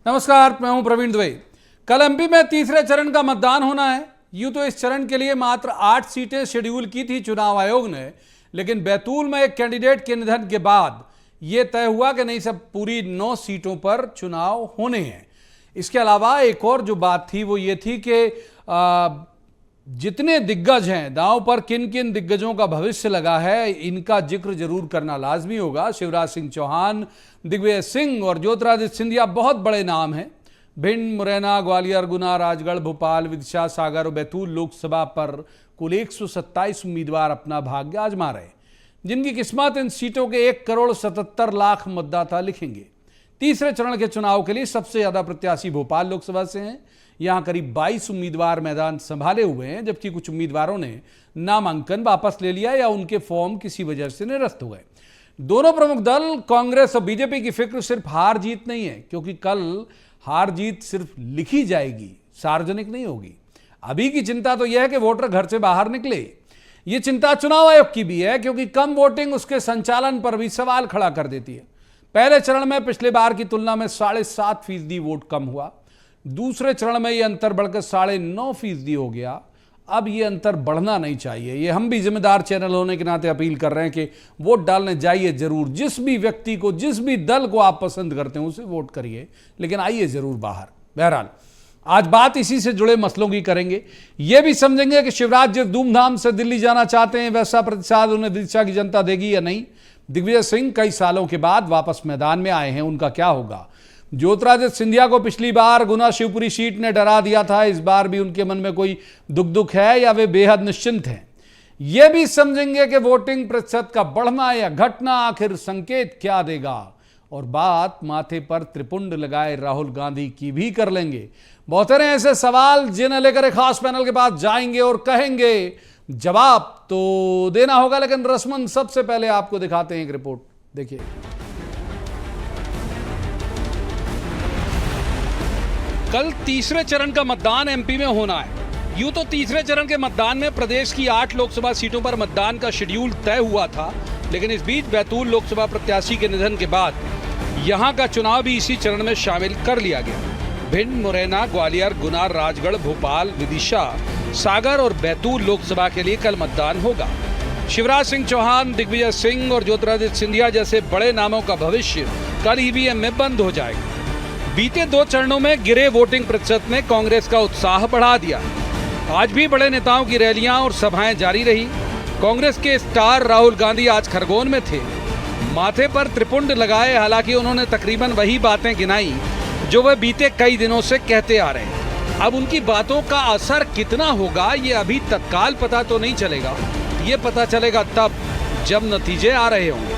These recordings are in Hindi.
नमस्कार, मैं हूं प्रवीण द्वे। कल एमपी में तीसरे चरण का मतदान होना है। यूं तो इस चरण के लिए मात्र 8 सीटें शेड्यूल की थी चुनाव आयोग ने, लेकिन बैतूल में एक कैंडिडेट के निधन के बाद यह तय हुआ कि नहीं, सब पूरी 9 सीटों पर चुनाव होने हैं। इसके अलावा एक और जो बात थी वो ये थी कि जितने दिग्गज हैं, दांव पर किन किन दिग्गजों का भविष्य लगा है, इनका जिक्र जरूर करना लाजमी होगा। शिवराज सिंह चौहान, दिग्विजय सिंह और ज्योतिरादित्य सिंधिया बहुत बड़े नाम हैं। भिंड, मुरैना, ग्वालियर, गुना, राजगढ़, भोपाल, विदिशा, सागर और बैतूल लोकसभा पर कुल 127 उम्मीदवार अपना भाग्य आजमा रहे, जिनकी किस्मत इन सीटों के 1,77,00,000 मतदाता लिखेंगे। तीसरे चरण के चुनाव के लिए सबसे ज्यादा प्रत्याशी भोपाल लोकसभा से हैं। यहां करीब 22 उम्मीदवार मैदान संभाले हुए हैं, जबकि कुछ उम्मीदवारों ने नामांकन वापस ले लिया या उनके फॉर्म किसी वजह से निरस्त हो गए। दोनों प्रमुख दल कांग्रेस और बीजेपी की फिक्र सिर्फ हार जीत नहीं है, क्योंकि कल हार जीत सिर्फ लिखी जाएगी, सार्वजनिक नहीं होगी। अभी की चिंता तो यह है कि वोटर घर से बाहर निकले। यह चिंता चुनाव आयोग की भी है, क्योंकि कम वोटिंग उसके संचालन पर भी सवाल खड़ा कर देती है। पहले चरण में पिछले बार की तुलना में 7.5% वोट कम हुआ। दूसरे चरण में यह अंतर बढ़कर 9.5% हो गया। अब यह अंतर बढ़ना नहीं चाहिए। ये हम भी जिम्मेदार चैनल होने के नाते अपील कर रहे हैं कि वोट डालने जाइए जरूर। जिस भी व्यक्ति को, जिस भी दल को आप पसंद करते हैं उसे वोट करिए, लेकिन आइए जरूर बाहर। बहरहाल आज बात इसी से जुड़े मसलों की करेंगे। यह भी समझेंगे कि शिवराज जिस धूमधाम से दिल्ली जाना चाहते हैं वैसा प्रतिसाद उन्हें विदिशा की जनता देगी या नहीं। दिग्विजय सिंह कई सालों के बाद वापस मैदान में आए हैं, उनका क्या होगा। ज्योतिरादित्य सिंधिया को पिछली बार गुना शिवपुरी सीट ने डरा दिया था, इस बार भी उनके मन में कोई दुख है या वे बेहद निश्चिंत हैं। यह भी समझेंगे कि वोटिंग प्रतिशत का बढ़ना या घटना आखिर संकेत क्या देगा। और बात माथे पर त्रिपुंड लगाए राहुल गांधी की भी कर लेंगे। बहुत सारे ऐसे सवाल जिन्हें लेकर एक खास पैनल के पास जाएंगे और कहेंगे जवाब तो देना होगा, लेकिन रस्मन सबसे पहले आपको दिखाते हैं एक रिपोर्ट, देखिए। कल तीसरे चरण का मतदान एमपी में होना है। यूं तो तीसरे चरण के मतदान में प्रदेश की 8 लोकसभा सीटों पर मतदान का शेड्यूल तय हुआ था, लेकिन इस बीच बैतूल लोकसभा प्रत्याशी के निधन के बाद यहां का चुनाव भी इसी चरण में शामिल कर लिया गया। भिंड, मुरैना, ग्वालियर, गुना, राजगढ़, भोपाल, विदिशा, सागर और बैतूल लोकसभा के लिए कल मतदान होगा। शिवराज सिंह चौहान, दिग्विजय सिंह और ज्योतिरादित्य सिंधिया जैसे बड़े नामों का भविष्य कल ईवीएम में बंद हो जाएगा। बीते 2 चरणों में गिरे वोटिंग प्रतिशत ने कांग्रेस का उत्साह बढ़ा दिया। आज भी बड़े नेताओं की रैलियां और सभाएं जारी रही। कांग्रेस के स्टार राहुल गांधी आज खरगोन में थे, माथे पर त्रिपुंड लगाए। हालांकि उन्होंने तकरीबन वही बातें गिनाई जो वे बीते कई दिनों से कहते आ रहे हैं। अब उनकी बातों का असर कितना होगा ये अभी तत्काल पता तो नहीं चलेगा, ये पता चलेगा तब जब नतीजे आ रहे होंगे।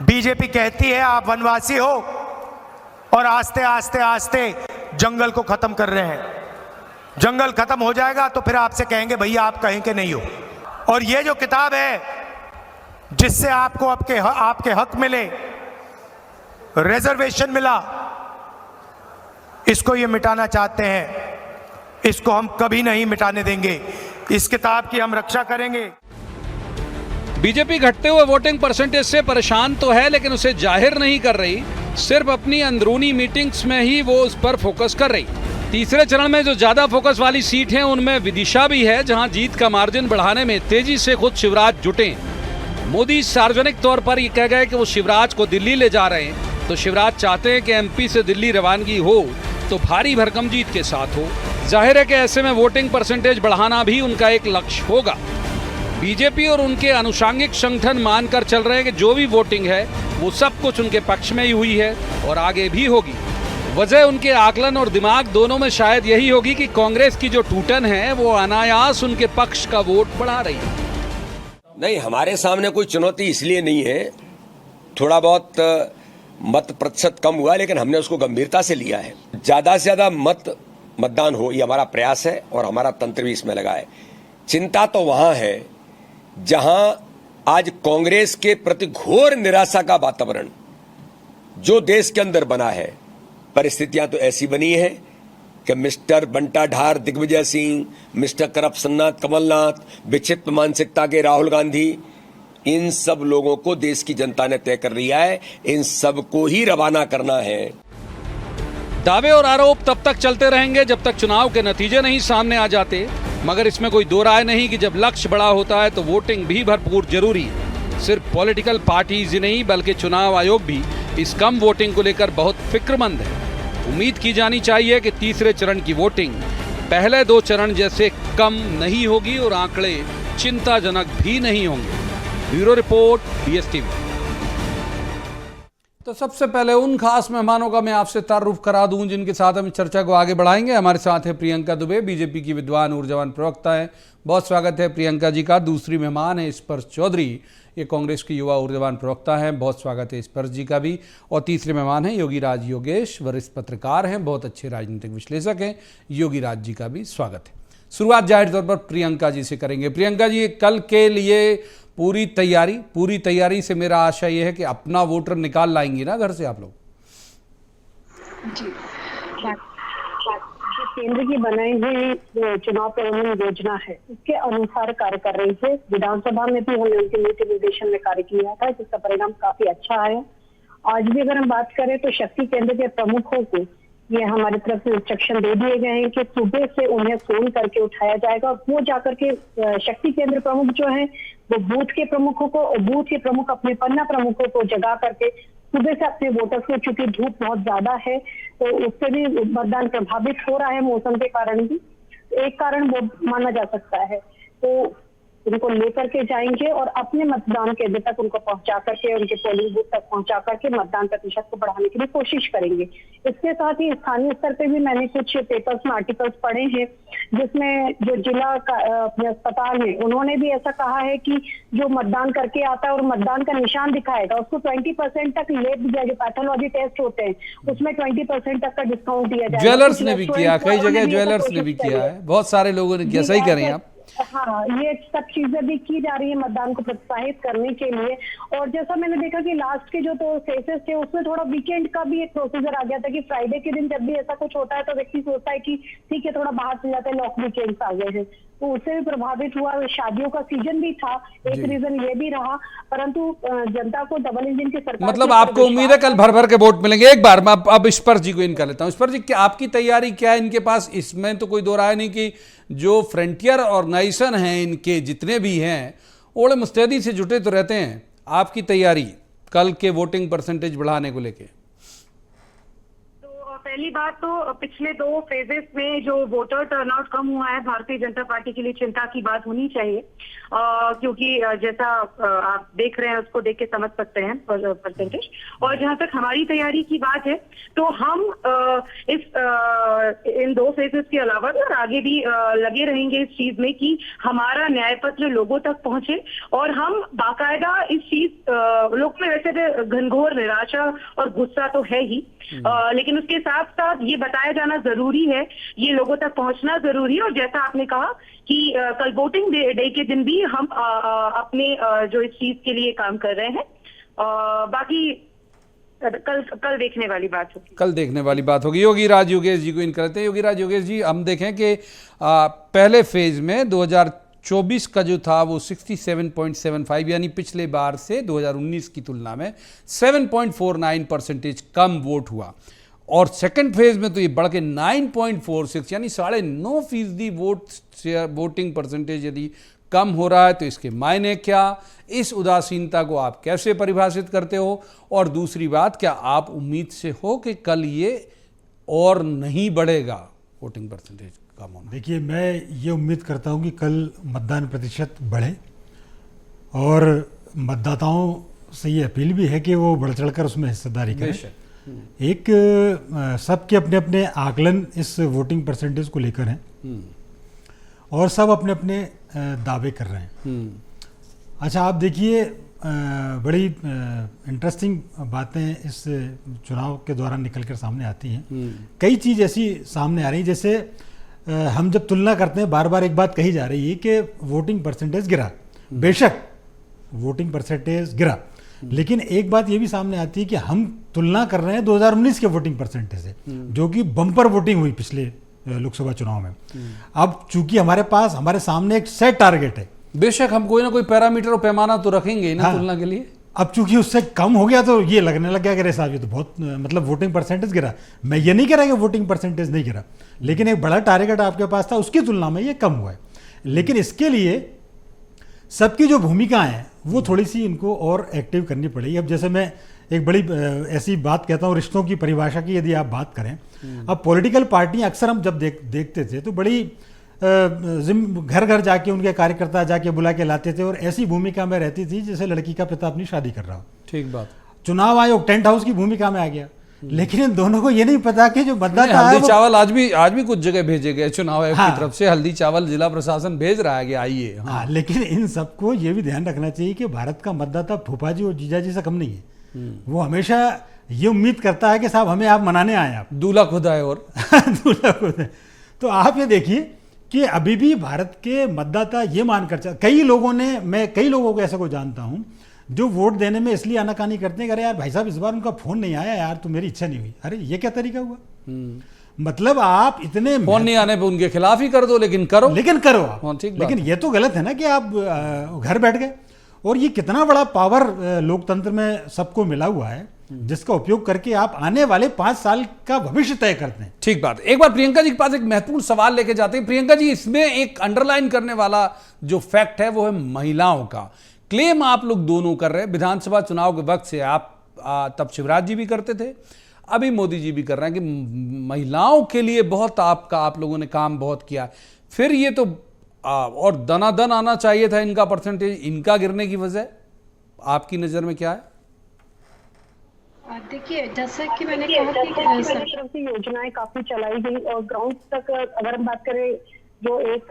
बीजेपी कहती है आप वनवासी हो और आस्ते आस्ते आस्ते जंगल को खत्म कर रहे हैं। जंगल खत्म हो जाएगा तो फिर आपसे कहेंगे भैया आप कहीं के नहीं हो। और ये जो किताब है जिससे आपको आपके हक मिले, रिजर्वेशन मिला, इसको ये मिटाना चाहते हैं। इसको हम कभी नहीं मिटाने देंगे। इस किताब की हम रक्षा करेंगे। बीजेपी घटते हुए वोटिंग परसेंटेज से परेशान तो है, लेकिन उसे जाहिर नहीं कर रही। सिर्फ अपनी अंदरूनी मीटिंग्स में ही वो उस पर फोकस कर रही। तीसरे चरण में जो ज्यादा फोकस वाली सीट है उनमें विदिशा भी है, जहां जीत का मार्जिन बढ़ाने में तेजी से खुद शिवराज जुटे। मोदी सार्वजनिक तौर पर ये कह गए कि वो शिवराज को दिल्ली ले जा रहे हैं, तो शिवराज चाहते हैं कि एमपी से दिल्ली रवानगी हो तो भारी भरकम जीत के साथ हो। जाहिर है कि ऐसे में वोटिंग परसेंटेज बढ़ाना भी उनका एक लक्ष्य होगा। बीजेपी और उनके अनुषांगिक संगठन मानकर चल रहे हैं कि जो भी वोटिंग है वो सब कुछ उनके पक्ष में ही हुई है और आगे भी होगी। वजह उनके आकलन और दिमाग दोनों में शायद यही होगी कि कांग्रेस की जो टूटन है वो अनायास उनके पक्ष का वोट बढ़ा रही है। नहीं, हमारे सामने कोई चुनौती इसलिए नहीं है। थोड़ा बहुत मत प्रतिशत कम हुआ, लेकिन हमने उसको गंभीरता से लिया है। ज्यादा से ज्यादा मतदान हो, ये हमारा प्रयास है और हमारा तंत्र भी इसमें लगा है। चिंता तो वहां है जहां आज कांग्रेस के प्रति घोर निराशा का वातावरण जो देश के अंदर बना है। परिस्थितियां तो ऐसी बनी है कि मिस्टर बंटा ढार दिग्विजय सिंह, मिस्टर करप्शननाथ कमलनाथ, विक्षिप्त मानसिकता के राहुल गांधी, इन सब लोगों को देश की जनता ने तय कर लिया है। इन सब को ही रवाना करना है। दावे और आरोप तब तक चलते रहेंगे जब तक चुनाव के नतीजे नहीं सामने आ जाते, मगर इसमें कोई दो राय नहीं कि जब लक्ष्य बड़ा होता है तो वोटिंग भी भरपूर जरूरी है। सिर्फ पॉलिटिकल पार्टीज ही नहीं बल्कि चुनाव आयोग भी इस कम वोटिंग को लेकर बहुत फिक्रमंद है। उम्मीद की जानी चाहिए कि तीसरे चरण की वोटिंग पहले दो चरण जैसे कम नहीं होगी और आंकड़े चिंताजनक भी नहीं होंगे। Bureau report, BSTV। तो सबसे पहले उन खास मेहमानों का मैं आपसे तारुफ करा दूं जिनके साथ हम चर्चा को आगे बढ़ाएंगे। हमारे साथ है प्रियंका दुबे, बीजेपी की विद्वान ऊर्जावान प्रवक्ता है। बहुत स्वागत है प्रियंका जी का। दूसरी मेहमान है स्पर्श चौधरी, ये कांग्रेस की युवा ऊर्जावान प्रवक्ता हैं। बहुत स्वागत है स्पर्श जी का भी। और तीसरे मेहमान हैं योगीराज योगेश, वरिष्ठ पत्रकार हैं, बहुत अच्छे राजनीतिक विश्लेषक हैं। योगीराज जी का भी स्वागत है। शुरुआत जाहिर तौर पर प्रियंका जी से करेंगे। प्रियंका जी, कल के लिए पूरी तैयारी से मेरा आशा यह है कि अपना वोटर निकाल लाएंगी ना घर से आप लोग? जी, केंद्र की बनाई हुई चुनाव प्रबंधन योजना है उसके अनुसार कार्य कर रही है। विधानसभा में भी हमने उनके नीति निर्देशन में कार्य किया था जिसका परिणाम काफी अच्छा आया। आज भी अगर हम बात करें तो शक्ति केंद्र के प्रमुखों को ये हमारी तरफ से इंस्ट्रक्शन दे दिए गए हैं कि सुबह से उन्हें फोन करके उठाया जाएगा और वो जाकर के शक्ति केंद्र प्रमुख जो है वो बूथ के प्रमुखों को और बूथ के प्रमुख अपने पन्ना प्रमुखों को जगा करके सुबह से अपने वोटर्स को, चूंकि धूप बहुत ज्यादा है तो उससे भी मतदान प्रभावित हो रहा है मौसम के कारण भी, एक कारण वो माना जा सकता है। तो उनको लेकर के जाएंगे और अपने मतदान केंद्र तक उनको पहुंचा करके, उनके पोलिंग बूथ तक पहुंचा करके मतदान प्रतिशत को बढ़ाने के लिए कोशिश करेंगे। इसके साथ ही स्थानीय स्तर पे भी मैंने कुछ पेपर्स में आर्टिकल्स पढ़े हैं जिसमें जो जिला अपने अस्पताल में उन्होंने भी ऐसा कहा है कि जो मतदान करके आता है और मतदान का निशान दिखाएगा उसको 20% तक लेब दिया, जो पैथोलॉजी टेस्ट होते हैं उसमें 20% तक का डिस्काउंट दिया जाएगा। ज्वेलर्स ने भी किया, कई जगह ज्वेलर्स ने भी किया है, बहुत सारे लोगों ने किया। सही करें आप। हाँ, ये सब चीजें भी की जा रही है मतदान को प्रोत्साहित करने के लिए। और जैसा मैंने देखा कि लास्ट के जो तो केसेस थे उसमें थोड़ा वीकेंड का भी एक प्रोसीजर आ गया था कि फ्राइडे के दिन जब भी ऐसा कुछ होता है तो व्यक्ति सोचता है कि ठीक है थोड़ा बाहर चले जाते हैं, लॉक वीकेंड्स आ गए हैं, तो उससे भी प्रभावित हुआ। शादियों का सीजन भी था, एक रीजन ये भी रहा। परंतु जनता को डबल इंजन की सरकार, मतलब आपको उम्मीद है कल भर भर के वोट मिलेंगे। एक बार मैं अब स्पर्श जी को इनका लेता हूँ। स्पर्श जी, क्या आपकी तैयारी क्या है इनके पास? इसमें तो कोई दो राय नहीं कि जो फ्रंटियर ऑर्गेनाइजेशन हैं इनके जितने भी हैं ओड़े मुस्तैदी से जुटे तो रहते हैं। आपकी तैयारी कल के वोटिंग परसेंटेज बढ़ाने को लेके? पहली बात तो पिछले दो फेजेस में जो वोटर टर्नआउट कम हुआ है, भारतीय जनता पार्टी के लिए चिंता की बात होनी चाहिए, क्योंकि जैसा आप देख रहे हैं उसको देख के समझ सकते हैं परसेंटेज। और जहां तक हमारी तैयारी की बात है तो हम इन दो फेजेस के अलावा और आगे भी लगे रहेंगे इस चीज में कि हमारा न्याय पत्र लोगों तक पहुंचे और हम बाकायदा इस चीज, लोग में वैसे भी घनघोर निराशा और गुस्सा तो है ही, लेकिन उसके साथ साथ ये बताया जाना जरूरी है, ये लोगों तक पहुंचना जरूरी है। और जैसा आपने कहा कि कल वोटिंग डे के दिन भी हम अपने जो इस चीज के लिए काम कर रहे हैं, बाकी कल देखने वाली बात होगी। कल देखने वाली बात होगी। योगीराज योगेश जी को इन करते हैं। योगीराज योगेश जी, हम देखें कि पहले फेज में 2024 का जो था वो 67.75 यानी पिछले बार से 2019 की तुलना में 7.49% कम वोट हुआ। और सेकंड फेज में तो ये बढ़ के 9.46 यानी 9.5% वोटिंग परसेंटेज यदि कम हो रहा है तो इसके मायने क्या? इस उदासीनता को आप कैसे परिभाषित करते हो? और दूसरी बात, क्या आप उम्मीद से हो कि कल ये और नहीं बढ़ेगा वोटिंग परसेंटेज कम होना? देखिए, मैं ये उम्मीद करता हूँ कि कल मतदान प्रतिशत बढ़े और मतदाताओं से ये अपील भी है कि वो बढ़ चढ़कर उसमें हिस्सेदारी करें। एक सबके अपने अपने आकलन इस वोटिंग परसेंटेज को लेकर हैं और सब अपने अपने दावे कर रहे हैं। अच्छा, आप देखिए, बड़ी इंटरेस्टिंग बातें इस चुनाव के दौरान निकल कर सामने आती हैं। कई चीज़ ऐसी सामने आ रही, जैसे हम जब तुलना करते हैं, बार बार एक बात कही जा रही है कि वोटिंग परसेंटेज गिरा। बेशक वोटिंग परसेंटेज गिरा, लेकिन एक बात ये भी सामने आती है कि हम तुलना कर रहे हैं 2019 के वोटिंग परसेंटेज से, जो कि बम्पर वोटिंग हुई पिछले लोकसभा चुनाव में। अब चूंकि हमारे सामने एक सेट टारगेट है, बेशक हम कोई ना कोई पैरामीटर और पैमाना तो रखेंगे ना तुलना के लिए। अब चूंकि उससे कम हो गया तो ये लगने लग गया कि अरे साहब ये तो बहुत मतलब वोटिंग परसेंटेज गिरा। मैं ये नहीं कह रहा कि वोटिंग परसेंटेज नहीं गिरा, लेकिन एक बड़ा टारगेट आपके पास था, उसकी तुलना में ये कम हुआ है। लेकिन इसके लिए सबकी जो भूमिका है वो थोड़ी सी इनको और एक्टिव करनी पड़ेगी। अब जैसे मैं एक बड़ी ऐसी बात कहता हूँ, रिश्तों की परिभाषा की यदि आप बात करें, अब पॉलिटिकल पार्टियां अक्सर हम जब देखते थे तो बड़ी घर घर जाके उनके कार्यकर्ता जाके बुला के लाते थे और ऐसी भूमिका में रहती थी जैसे लड़की का पिता अपनी शादी कर रहा हो। ठीक बात। चुनाव आयोग टेंट हाउस की भूमिका में आ गया, लेकिन इन दोनों को ये नहीं पता कि जो मतदाता है हल्दी चावल आज भी कुछ जगह भेजे गए चुनाव आयोग हाँ, की तरफ से हल्दी चावल जिला प्रशासन भेज रहा है कि आइए। हाँ, लेकिन इन सबको ये भी ध्यान रखना चाहिए कि भारत का मतदाता फूफाजी और जीजाजी से कम नहीं है। वो हमेशा ये उम्मीद करता है कि साहब हमें आप मनाने आए, आप दूल्हा खुद है और दूल्हा खुद है। तो आप ये देखिए कि अभी भी भारत के मतदाता ये मानकर मैं कई लोगों को ऐसा को जानता हूं जो वोट देने में इसलिए आनाकानी करते हैं कि अरे यार भाई साहब इस बार उनका फोन नहीं आया यार, तो मेरी इच्छा नहीं हुई। अरे ये क्या तरीका हुआ? मतलब आप इतने फोन नहीं आने पे उनके खिलाफ ही कर दो, लेकिन करो आप। हाँ, ठीक बात। लेकिन ये तो गलत है ना कि आप घर बैठ गए। और ये कितना बड़ा पावर लोकतंत्र में सबको मिला हुआ है जिसका उपयोग करके आप आने वाले 5 साल का भविष्य तय करते हैं। ठीक बात। एक बार प्रियंका जी के पास एक महत्वपूर्ण सवाल लेके जाते हैं। प्रियंका जी, इसमें एक अंडरलाइन करने वाला जो फैक्ट है वो है महिलाओं का। क्लेम आप लोग दोनों कर रहे हैं, विधानसभा चुनाव के वक्त से आप तब शिवराज जी भी करते थे, अभी मोदी जी भी कर रहे हैं कि महिलाओं के लिए बहुत आप लोगों ने काम बहुत किया। फिर ये तो और दनादन आना चाहिए था इनका परसेंटेज, इनका गिरने की वजह आपकी नजर में क्या है? देखिए, जैसा कि मैंने कहा कि सरकार की तरफ से योजनाएं काफी चलाई गई और ग्राउंड तक अगर हम बात करें जो 1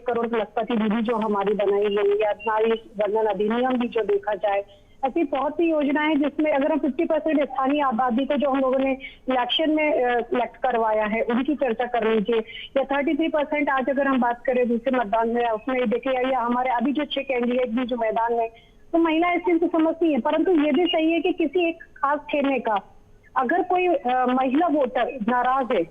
करोड़ लखपति दीदी जो हमारी बनाई गई या नारी बंधन अधिनियम भी जो देखा जाए, ऐसी बहुत सी योजनाएं हैं जिसमें अगर हम 50% स्थानीय आबादी को जो हम लोगों ने इलेक्शन में इलेक्ट करवाया है उनकी चर्चा कर लीजिए, या 33% आज अगर हम बात करें दूसरे मतदान में उसमें देखिए, या हमारे अभी जो 6 कैंडिडेट भी जो मैदान में, तो महिला इस चीज को समझती है। परंतु ये भी सही है कि किसी एक खास खेमे का अगर कोई महिला वोटर नाराज है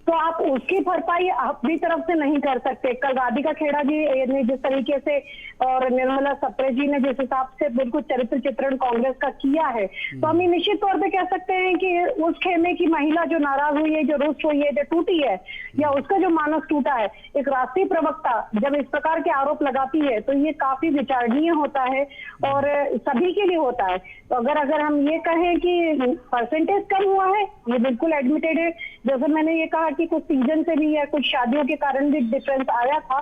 तो आप उसकी भरपाई अपनी तरफ से नहीं कर सकते। कल राधिका खेड़ा जी ने जिस तरीके से और निर्मला सप्रे जी ने जिस हिसाब से बिल्कुल चरित्र चित्रण कांग्रेस का किया है, तो हम निश्चित तौर पे कह सकते हैं कि उस खेमे की महिला जो नाराज हुई है, जो रुष्ट हुई है, जो टूटी है, या उसका जो मानस टूटा है, एक राष्ट्रीय प्रवक्ता जब इस प्रकार के आरोप लगाती है तो ये काफी विचारणीय होता है और सभी के लिए होता है। तो अगर हम ये कहें कि परसेंटेज कम हुआ है, ये बिल्कुल एडमिटेड है। जैसे मैंने ये कहा कि कुछ सीजन से भी या कुछ शादियों के कारण भी डिफरेंस आया था,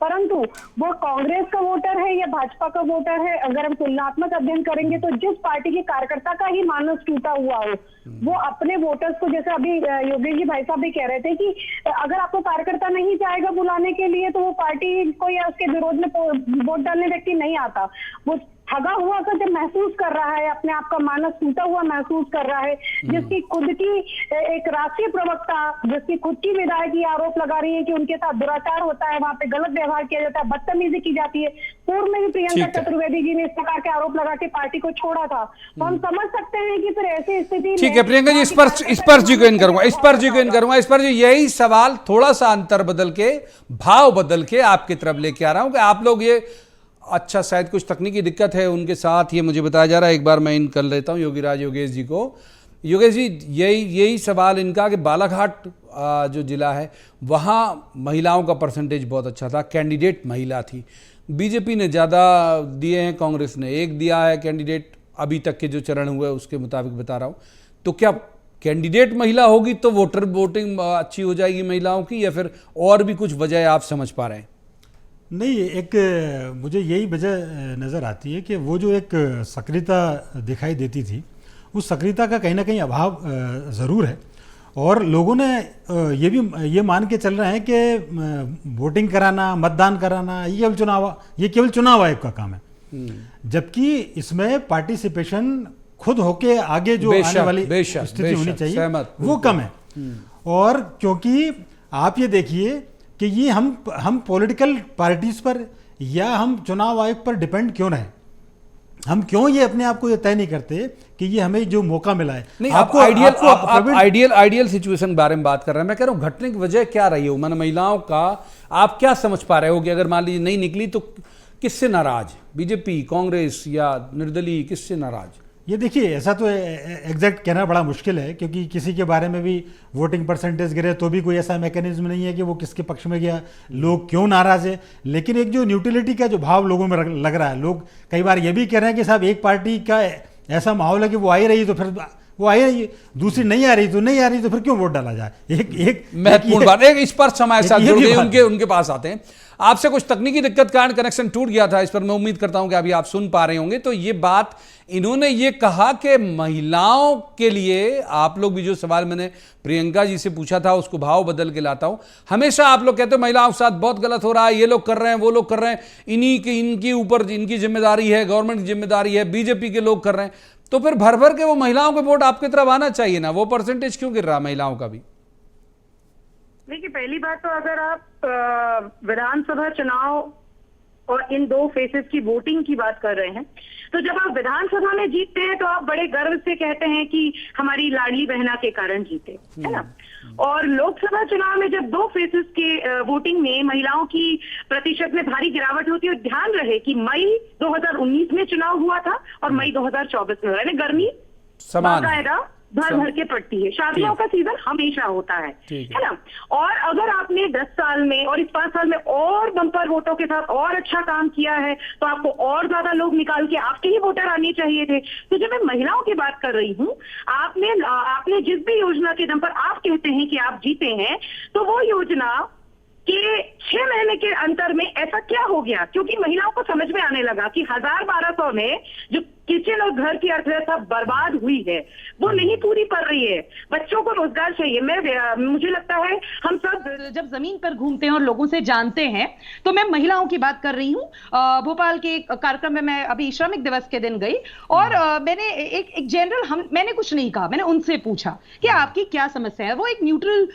परंतु वो कांग्रेस का वोटर है या भाजपा का वोटर है, अगर हम तुलनात्मक अध्ययन करेंगे तो जिस पार्टी के कार्यकर्ता का ही मानस टूटा हुआ हो वो अपने वोटर्स को, जैसे अभी योगेश जी भाई साहब भी कह रहे थे कि अगर आपको कार्यकर्ता नहीं जाएगा बुलाने के लिए तो वो पार्टी को या उसके विरोध में वोट डालने व्यक्ति नहीं आता। वो ठगा हुआ सा जब महसूस कर रहा है, अपने आप का मानस टूटा हुआ महसूस कर रहा है, जिसकी खुद की एक राष्ट्रीय प्रवक्ता, जिसकी खुद की विधायक ये आरोप लगा रही है कि उनके साथ दुराचार होता है, वहां पे गलत व्यवहार किया जाता है, बदतमीजी की जाती है। पूर्व में भी प्रियंका चतुर्वेदी जी ने इस प्रकार के आरोप लगा के पार्टी को छोड़ा था। तो हम समझ सकते हैं कि फिर ऐसी स्थिति में, ठीक है प्रियंका जी, इस पर जी को इन करूंगा, इस पर जी यही सवाल थोड़ा सा अंतर बदल के, भाव बदल के आपकी तरफ लेके आ रहा हूं कि आप लोग ये, अच्छा शायद कुछ तकनीकी दिक्कत है उनके साथ, ये मुझे बताया जा रहा है। एक बार मैं इन कर लेता हूँ योगेश जी को। योगेश जी, यही सवाल इनका कि बालाघाट जो जिला है वहाँ महिलाओं का परसेंटेज बहुत अच्छा था, कैंडिडेट महिला थी। बीजेपी ने ज़्यादा दिए हैं, कांग्रेस ने एक दिया है कैंडिडेट, अभी तक के जो चरण हुए उसके मुताबिक बता रहा हूँ। तो क्या कैंडिडेट महिला होगी तो वोटिंग अच्छी हो जाएगी महिलाओं की, या फिर और भी कुछ वजह आप समझ पा रहे हैं? नहीं, एक मुझे यही वजह नज़र आती है कि वो जो एक सक्रियता दिखाई देती थी, उस सक्रियता का कहीं ना कहीं अभाव ज़रूर है। और लोगों ने ये मान के चल रहे हैं कि वोटिंग कराना, मतदान कराना ये केवल चुनाव आयोग का काम है, जबकि इसमें पार्टिसिपेशन खुद होके आगे जो आने वाली स्थिति होनी चाहिए वो कम है। और क्योंकि आप ये देखिए कि ये हम पॉलिटिकल पार्टीज पर या हम चुनाव आयोग पर डिपेंड क्यों रहे, हम क्यों ये अपने आप को ये तय नहीं करते कि ये हमें जो मौका मिला है। नहीं, आपको आइडियल सिचुएशन के बारे में बात कर रहे हैं, मैं कह रहा हूँ घटने की वजह क्या रही हो, मैंने महिलाओं का आप क्या समझ पा रहे हो कि अगर मान लीजिए नहीं निकली तो किससे नाराज? बीजेपी, कांग्रेस या निर्दलीय, किससे नाराज? ये देखिए, ऐसा तो एग्जैक्ट कहना बड़ा मुश्किल है, क्योंकि किसी के बारे में भी वोटिंग परसेंटेज गिरे तो भी कोई ऐसा मैकेनिज्म नहीं है कि वो किसके पक्ष में गया, लोग क्यों नाराज है। लेकिन एक जो न्यूट्रलिटी का जो भाव लोगों में लग रहा है, लोग कई बार ये भी कह रहे हैं कि साहब एक पार्टी का ऐसा माहौल है कि वो आ ही रही तो फिर वो आ ही रही है, दूसरी नहीं आ रही तो नहीं आ रही तो फिर क्यों वोट डाला जाए। एक महत्वपूर्ण बात, एक स्पष्ट हमारे साथ जुड़ गए, उनके पास आते हैं। आपसे कुछ तकनीकी दिक्कत कारण कनेक्शन टूट गया था, इस पर मैं उम्मीद करता हूं कि अभी आप सुन पा रहे होंगे। तो ये बात इन्होंने ये कहा कि महिलाओं के लिए, आप लोग भी जो सवाल मैंने प्रियंका जी से पूछा था उसको भाव बदल के लाता हूं। हमेशा आप लोग कहते हो महिलाओं के साथ बहुत गलत हो रहा है, ये लोग कर रहे हैं, वो लोग कर रहे हैं, इनके ऊपर इनकी जिम्मेदारी है, गवर्नमेंट की जिम्मेदारी है, बीजेपी के लोग कर रहे हैं। तो फिर भर भर के वो महिलाओं के वोट आपकी तरफ आना चाहिए ना, वो परसेंटेज क्यों गिर रहा महिलाओं का भी? देखिए, पहली बात तो अगर आप विधानसभा चुनाव और इन 2 फेसेस की वोटिंग की बात कर रहे हैं, तो जब आप विधानसभा में जीतते हैं तो आप बड़े गर्व से कहते हैं कि हमारी लाडली बहना के कारण जीते, है ना। और लोकसभा चुनाव में जब 2 फेसेस के वोटिंग में महिलाओं की प्रतिशत में भारी गिरावट होती है, और ध्यान रहे कि मई 2019 में चुनाव हुआ था और मई 2024 में हुआ है, गर्मी समान बाकायदा भर भर के पड़ती है, शादियों का सीजन हमेशा होता है ना। और अगर आपने 10 साल में और इस 5 साल में और बम्पर वोटों के साथ और अच्छा काम किया है तो आपको और ज्यादा लोग निकाल के आपके ही वोटर आने चाहिए थे। तो जब मैं महिलाओं की बात कर रही हूँ, आपने जिस भी योजना के दम पर आप कहते हैं कि आप जीते हैं, तो वो योजना कि 6 महीने के अंतर में ऐसा क्या हो गया, क्योंकि महिलाओं को समझ में आने लगा कि 1000-1200 में जो किचन और घर की अर्थव्यवस्था बर्बाद हुई है वो नहीं पूरी पड़ रही है। बच्चों को रोजगार चाहिए। मुझे लगता है हम सब जब जमीन पर घूमते हैं और लोगों से जानते हैं, तो मैं महिलाओं की बात कर रही हूँ। भोपाल के एक कार्यक्रम में मैं अभी श्रमिक दिवस के दिन गई और मैंने एक जनरल, मैंने कुछ नहीं कहा, मैंने उनसे पूछा कि आपकी क्या समस्या है। वो एक न्यूट्रल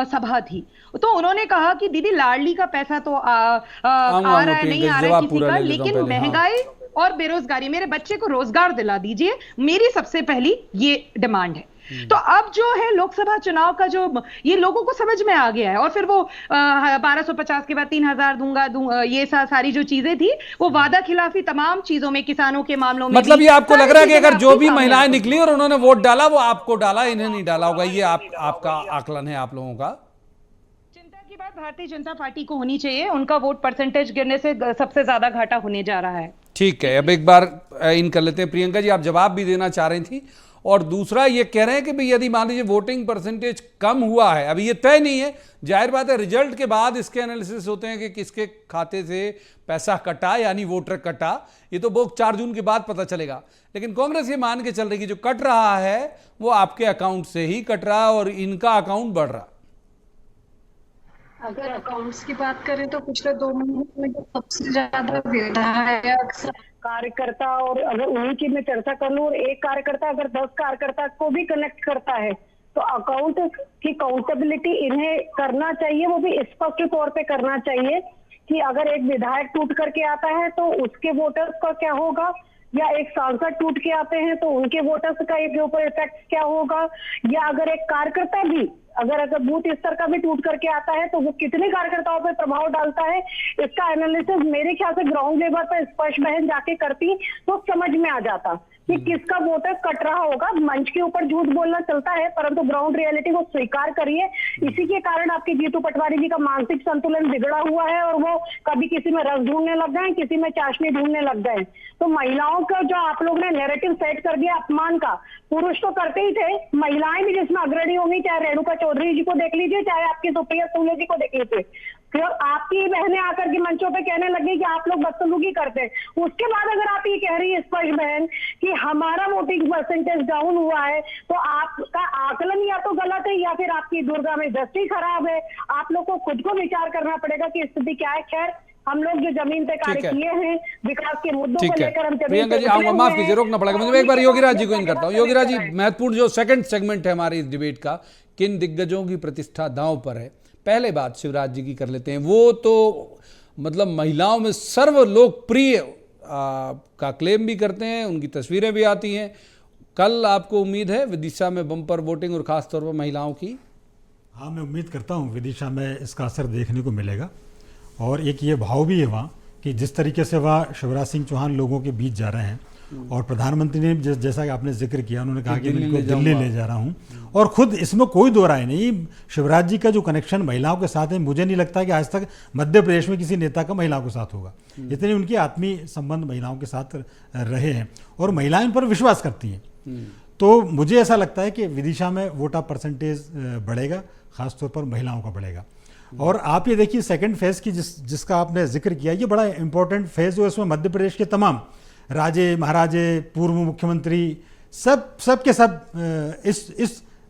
सभा थी, तो उन्होंने कहा कि दीदी लाडली का पैसा तो आ रहा है, नहीं आ रहा है किसी का, लेकिन महंगाई और बेरोजगारी, मेरे बच्चे को रोजगार दिला दीजिए, मेरी सबसे पहली ये डिमांड है। तो अब जो है लोकसभा चुनाव का जो ये लोगों को समझ में आ गया है, और फिर वो 1250 के बाद 3000 दूंगा, ये सारी जो चीजें थी, वो वादा खिलाफी तमाम चीजों में, किसानों के मामलों में, मतलब ये आपको लग रहा है कि अगर जो भी महिलाएं निकली और उन्होंने वोट डाला वो आपको डाला, इन्हें नहीं डाला होगा, ये आपका आकलन है आप लोगों का? बात भारतीय जनता पार्टी को होनी चाहिए, उनका वोट परसेंटेज गिरने से सबसे ज्यादा घाटा होने जा रहा है। ठीक है, अब एक बार इन कर लेते हैं। प्रियंका जी, आप जवाब भी देना चाह रही थी, और दूसरा ये कह रहे हैं कि भाई यदि मान लीजिए वोटिंग परसेंटेज कम हुआ है, अभी ये तय नहीं है, जाहिर बात है रिजल्ट के बाद इसके एनालिसिस होते हैं कि किसके खाते से पैसा कटा, यानी वोटर कटा, ये तो वो 4 जून के बाद पता चलेगा। लेकिन कांग्रेस ये मान के चल रही है कि जो कट रहा है वो आपके अकाउंट से ही कट रहा है और इनका अकाउंट बढ़ रहा। अगर अकाउंट्स की बात करें तो पिछले 2 महीने में सबसे ज्यादा विधायक, कार्यकर्ता, और अगर उन्हीं की मैं चर्चा कर लूं, और एक कार्यकर्ता अगर 10 कार्यकर्ता को भी कनेक्ट करता है तो अकाउंट की काउंटेबिलिटी इन्हें करना चाहिए, वो भी स्पष्ट तौर पे करना चाहिए कि अगर एक विधायक टूट करके आता है तो उसके वोटर्स का क्या होगा, या एक सांसद टूट के आते हैं तो उनके वोटर्स का एक ऊपर इफेक्ट क्या होगा, या अगर एक कार्यकर्ता भी अगर बूथ स्तर का भी टूट करके आता है तो वो कितने कार्यकर्ताओं पर प्रभाव डालता है, इसका एनालिसिस मेरे ख्याल से ग्राउंड लेवल पर स्पर्श बहन जाके करती तो समझ में आ जाता कि किसका वोटर कट रहा होगा। मंच के ऊपर झूठ बोलना चलता है, परंतु ग्राउंड रियलिटी को स्वीकार करिए। इसी के कारण आपके जीतू पटवारी जी का मानसिक संतुलन बिगड़ा हुआ है और वो कभी किसी में रस ढूंढने लग गए, किसी में चाशनी ढूंढने लग गए। तो महिलाओं का जो आप लोग ने नैरेटिव सेट कर दिया अपमान का, पुरुष तो करते ही थे, महिलाएं भी जिसमें अग्रणी होंगी, चाहे रेणुका चौधरी जी को देख लीजिए, चाहे आपकी सुप्रिया सुले जी को देख लीजिए, फिर आपकी बहनें आकर के मंचों पे कहने लगी कि आप लोग बदसलूकी करते हैं। उसके बाद अगर आप ये कह रही है स्पर्श बहन कि हमारा वोटिंग परसेंटेज डाउन हुआ है, तो आपका आकलन या तो गलत है या फिर आपकी दुर्गा में दृष्टि खराब है। आप लोग को खुद को विचार करना पड़ेगा कि स्थिति क्या है। खैर, हम लोग जो जमीन पे कार्य किए हैं, विकास के मुद्दों को लेकर हम प्रियंका जी, माफ कीजिए, रोकना पड़ेगा मुझे। एक बार योगीराज जी को इन करता हूँ। योगीराज जी, महत्वपूर्ण जो सेकंड सेगमेंट है हमारी इस डिबेट का, किन दिग्गजों की प्रतिष्ठा दांव पर है, पहले बात शिवराज जी की कर लेते हैं। वो तो मतलब महिलाओं में सर्वलोकप्रिय का क्लेम भी करते हैं, उनकी तस्वीरें भी आती हैं। कल आपको उम्मीद है विदिशा में बम्पर वोटिंग और खासतौर पर महिलाओं की? हाँ, मैं उम्मीद करता हूँ विदिशा में इसका असर देखने को मिलेगा। और एक ये भाव भी है वहाँ कि जिस तरीके से वह शिवराज सिंह चौहान लोगों के बीच जा रहे हैं, और प्रधानमंत्री ने जैसा कि आपने जिक्र किया, उन्होंने कहा कि मैं इनको दिल्ली ले जा रहा हूं, और खुद इसमें कोई दो राय नहीं, शिवराज जी का जो कनेक्शन महिलाओं के साथ है, मुझे नहीं लगता कि आज तक मध्य प्रदेश में किसी नेता का महिलाओं के साथ होगा। इतने उनके आत्मीय संबंध महिलाओं के साथ रहे हैं और महिलाएं इन पर विश्वास करती हैं। तो मुझे ऐसा लगता है कि विदिशा में वोट ऑफ परसेंटेज बढ़ेगा, खासतौर पर महिलाओं का बढ़ेगा। और आप ये देखिए सेकंड फेज की जिसका आपने जिक्र किया, ये बड़ा इंपॉर्टेंट फेज है। इसमें मध्य प्रदेश के तमाम राजे महाराजे, पूर्व मुख्यमंत्री, सब के सब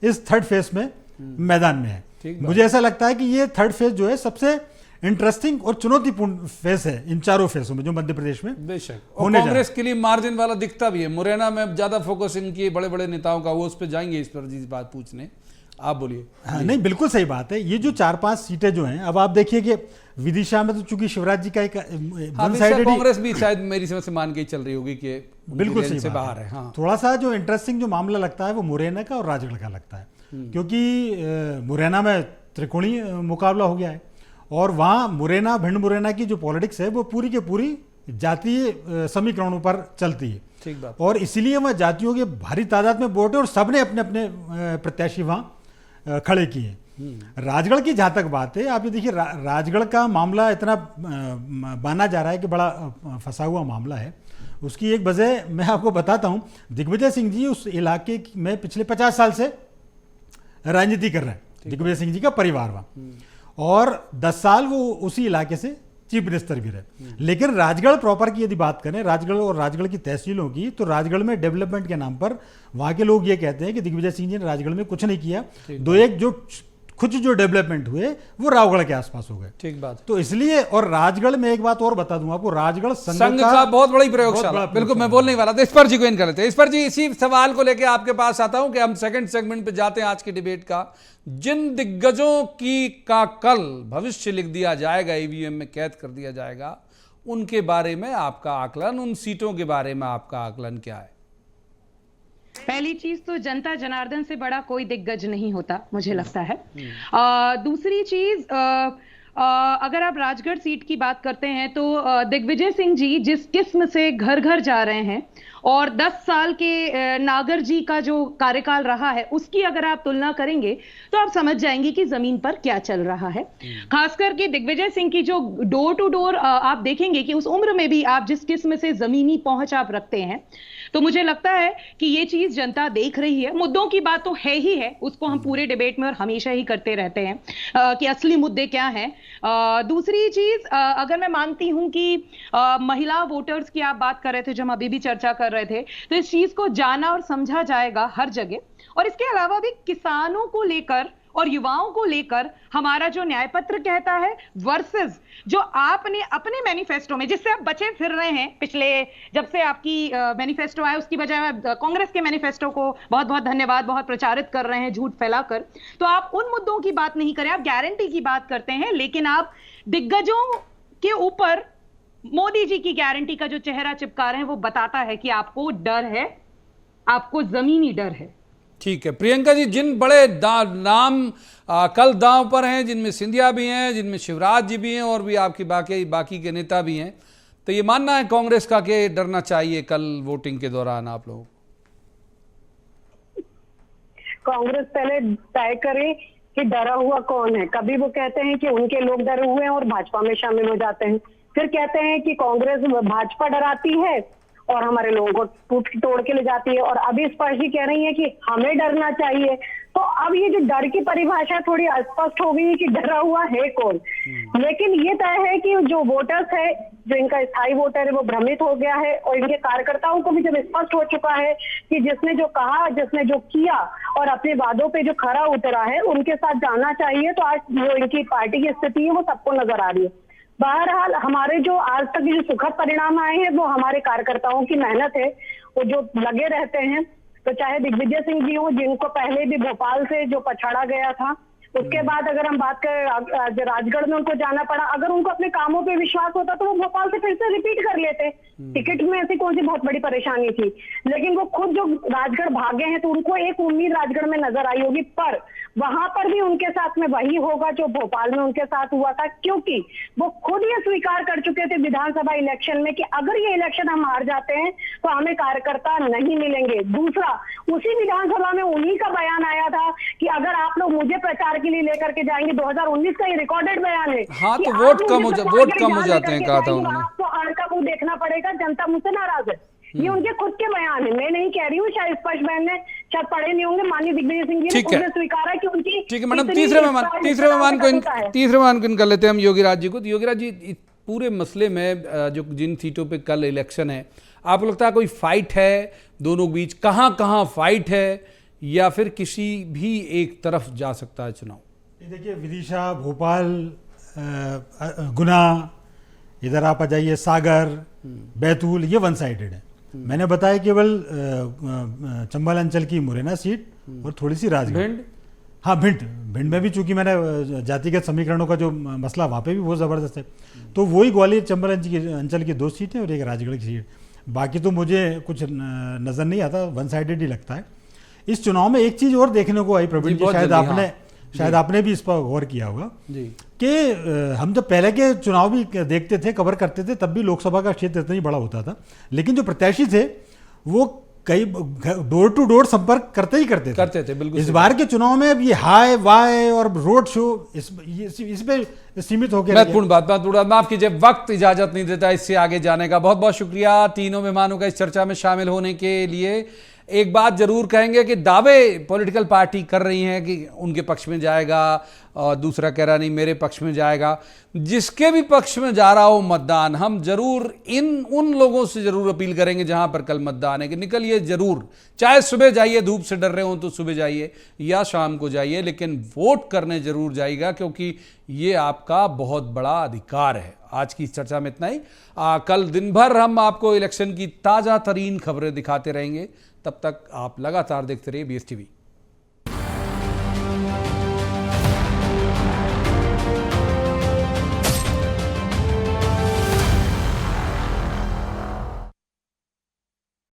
इस थर्ड फेज में मैदान में है। मुझे ऐसा लगता है कि ये थर्ड फेज जो है सबसे इंटरेस्टिंग और चुनौतीपूर्ण फेज है इन चारों फेजों में जो मध्य प्रदेश में बेशक। और कांग्रेस के लिए मार्जिन वाला दिखता भी है। मुरैना में ज्यादा फोकस इनकी बड़े बड़े नेताओं का, वो उस पर जाएंगे इस पर जी बात पूछने। आप बोलिए। हाँ, नहीं बिल्कुल सही बात है। ये जो 4-5 सीटें जो हैं, अब आप देखिए कि विदिशा में तो चूंकि शिवराज जी का एक कांग्रेस भी शायद मेरी समझ से मान के चल रही होगी कि बिल्कुल सही से बात बाहर है। हाँ। थोड़ा सा जो इंटरेस्टिंग जो मामला लगता है वो मुरैना का और राजगढ़ का लगता है, क्योंकि मुरैना में त्रिकोणीय मुकाबला हो गया है और वहाँ मुरैना भिंड मुरैना की जो पॉलिटिक्स है वो पूरी की पूरी जातीय समीकरणों पर चलती है। ठीक बात। और इसीलिए वहाँ जातियों के भारी तादाद में वोट है और सबने अपने अपने प्रत्याशी वहाँ खड़े किए। राजगढ़ की जहाँ तक बात है, आप ये देखिए राजगढ़ का मामला इतना माना जा रहा है कि बड़ा फंसा हुआ मामला है। उसकी एक वजह मैं आपको बताता हूँ। दिग्विजय सिंह जी उस इलाके में पिछले 50 साल से राजनीति कर रहे हैं। दिग्विजय सिंह जी का परिवार वहाँ, और 10 साल वो उसी इलाके से चीफ मिनिस्टर भी रहे। लेकिन राजगढ़ प्रॉपर की यदि बात करें, राजगढ़ और राजगढ़ की तहसीलों की, तो राजगढ़ में डेवलपमेंट के नाम पर वहाँ के लोग ये कहते हैं कि दिग्विजय सिंह जी ने राजगढ़ में कुछ नहीं किया। कुछ जो डेवलपमेंट हुए वो रावगढ़ के आसपास हो गए। ठीक बात। तो इसलिए, और राजगढ़ में एक बात और बता दूं आपको, राजगढ़ संघ का बहुत बड़ी प्रयोगशाला। बिल्कुल, मैं बोलने वाला था। इस पर जी को इन कर लेते हैं। इस पर जी इसी सवाल को लेकर आपके पास आता हूं कि हम सेकंड सेगमेंट पे जाते हैं आज की डिबेट का। जिन दिग्गजों की का कल भविष्य लिख दिया जाएगा, ईवीएम में कैद कर दिया जाएगा, उनके बारे में आपका आकलन, उन सीटों के बारे में आपका आकलन क्या है? पहली चीज तो जनता जनार्दन से बड़ा कोई दिग्गज नहीं होता, मुझे लगता है। दूसरी चीज, अगर आप राजगढ़ सीट की बात करते हैं तो दिग्विजय सिंह जी जिस किस्म से घर घर जा रहे हैं और 10 साल के नागर जी का जो कार्यकाल रहा है उसकी अगर आप तुलना करेंगे तो आप समझ जाएंगे कि जमीन पर क्या चल रहा है। खास करके दिग्विजय सिंह की जो डोर टू डोर आप देखेंगे कि उस उम्र में भी आप जिस किस्म से जमीनी पहुंच आप रखते हैं, तो मुझे लगता है कि ये चीज जनता देख रही है। मुद्दों की बात तो है ही है, उसको हम पूरे डिबेट में और हमेशा ही करते रहते हैं कि असली मुद्दे क्या हैं। दूसरी चीज, अगर मैं मानती हूं कि महिला वोटर्स की आप बात कर रहे थे, जो हम अभी भी चर्चा कर रहे थे, तो इस चीज को जाना और समझा जाएगा हर जगह। और इसके अलावा भी किसानों को लेकर और युवाओं को लेकर हमारा जो न्याय पत्र कहता है वर्सेस जो आपने अपने मैनिफेस्टो में, जिससे आप बचे फिर रहे हैं पिछले, जब से आपकी मैनिफेस्टो आया उसकी बजाय कांग्रेस के मैनिफेस्टो को बहुत बहुत धन्यवाद, बहुत प्रचारित कर रहे हैं झूठ फैलाकर। तो आप उन मुद्दों की बात नहीं करें, आप गारंटी की बात करते हैं, लेकिन आप दिग्गजों के ऊपर मोदी जी की गारंटी का जो चेहरा चिपका रहे हैं वो बताता है कि आपको डर है, आपको जमीनी डर है। ठीक है प्रियंका जी, जिन बड़े नाम कल दांव पर हैं, जिनमें सिंधिया भी हैं, जिनमें शिवराज जी भी हैं और भी आपकी बाकी के नेता भी हैं, तो ये मानना है कांग्रेस का कि डरना चाहिए कल वोटिंग के दौरान आप लोग? कांग्रेस पहले तय करे कि डरा हुआ कौन है। कभी वो कहते हैं कि उनके लोग डरे हुए हैं और भाजपा में शामिल हो जाते हैं, फिर कहते हैं कि कांग्रेस भाजपा डराती है और हमारे लोगों को टूट तोड़ के ले जाती है, और अभी स्पष्ट ही कह रही है कि हमें डरना चाहिए। तो अब ये जो डर की परिभाषा थोड़ी अस्पष्ट हो गई कि डरा हुआ है कौन। लेकिन ये तय है कि जो वोटर्स है, जो इनका स्थायी वोटर है, वो भ्रमित हो गया है, और इनके कार्यकर्ताओं को भी जब स्पष्ट हो चुका है कि जिसने जो कहा, जिसने जो किया और अपने वादों पे जो खरा उतरा है, उनके साथ जाना चाहिए। तो आज जो इनकी पार्टी की स्थिति है वो सबको नजर आ रही है। बहरहाल हमारे जो आज तक जो सुखद परिणाम आए हैं वो हमारे कार्यकर्ताओं की मेहनत है, वो जो लगे रहते हैं। तो चाहे दिग्विजय सिंह जी हो, जिनको पहले भी भोपाल से जो पछाड़ा गया था, उसके बाद अगर हम बात करें राजगढ़ में उनको जाना पड़ा, अगर उनको अपने कामों पे विश्वास होता तो वो भोपाल से फिर से रिपीट कर लेते। टिकट में ऐसी कौन सी बहुत बड़ी परेशानी थी, लेकिन वो खुद जो राजगढ़ भागे हैं तो उनको एक उम्मीद राजगढ़ में नजर आई होगी। पर वहां पर भी उनके साथ में वही होगा जो भोपाल में उनके साथ हुआ था, क्योंकि वो खुद ये स्वीकार कर चुके थे विधानसभा इलेक्शन में कि अगर ये इलेक्शन हम हार जाते हैं तो हमें कार्यकर्ता नहीं मिलेंगे। दूसरा, उसी विधानसभा में उन्हीं का बयान आया था कि अगर आप लोग मुझे प्रचार के लिए लेकर के जाएंगे, 2019 का ये रिकॉर्डेड बयान है। हाँ, तो कि वोट आप कम मुझे हो प्रचार के कम हो लिए जाते हैं, लेकर कहा के था जाएंगे, उन्होंने। आपको हार का मुंह देखना पड़ेगा, जनता मुझसे नाराज है। ये उनके खुद के बयान है, मैं नहीं कह रही हूँ, शायद स्पष्ट बयान ने शायद पढ़े नहीं होंगे। माननीय दिग्विजय सिंह जी ने ठीक है। खुद ने स्वीकारा कि उनकी ठीक है मैडम, इतनी तीसरे मेहमान को इन कर लेते हैं हम योगीराज जी को। तो योगीराज जी, इस पूरे मसले में जो जिन सीटों पे कल इलेक्शन है, आपको लगता है कोई फाइट है दोनों बीच? कहाँ कहाँ फाइट है, या फिर किसी भी एक तरफ जा सकता है चुनाव? ये देखिए, विदिशा, भोपाल, गुना, इधर आप आ जाइए सागर, बैतूल, ये वन साइडेड है। मैंने बताया केवल चंबल अंचल की मुरैना सीट और थोड़ी सी राजगढ़। भिंड? हाँ, भिंड में भी, चूंकि मैंने जातिगत समीकरणों का जो मसला वहाँ पे भी बहुत ज़बरदस्त है, तो वही ग्वालियर चंबल अंचल की 2 सीटें और एक राजगढ़ की सीट। बाकी तो मुझे कुछ नज़र नहीं आता, वन साइडेड ही लगता है। इस चुनाव में एक चीज़ और देखने को आई प्रवीण जी, शायद आपने भी इस पर गौर किया होगा कि हम जब पहले के चुनाव भी देखते थे, कवर करते थे, तब भी लोकसभा का क्षेत्र इतना ही बड़ा होता था, लेकिन जो प्रत्याशी थे वो कई डोर टू डोर संपर्क करते थे। बिल्कुल। इस बार के चुनाव में अब ये हाय वाय और रोड शो इस पे सीमित हो गया। महत्वपूर्ण बात, माफ कीजिए, वक्त इजाजत नहीं देता इससे आगे जाने का। बहुत बहुत शुक्रिया तीनों मेहमानों का इस चर्चा में शामिल होने के लिए। एक बात जरूर कहेंगे कि दावे पॉलिटिकल पार्टी कर रही हैं कि उनके पक्ष में जाएगा, और दूसरा कह रहा नहीं मेरे पक्ष में जाएगा। जिसके भी पक्ष में जा रहा हो मतदान, हम जरूर उन लोगों से जरूर अपील करेंगे जहां पर कल मतदान है कि निकलिए जरूर, चाहे सुबह जाइए, धूप से डर रहे हो तो सुबह जाइए या शाम को जाइए, लेकिन वोट करने जरूर जाइएगा, क्योंकि ये आपका बहुत बड़ा अधिकार है। आज की इस चर्चा में इतना ही। कल दिन भर हम आपको इलेक्शन की ताज़ा तरीन खबरें दिखाते रहेंगे। तब तक आप लगातार देखते रहिए BSTV।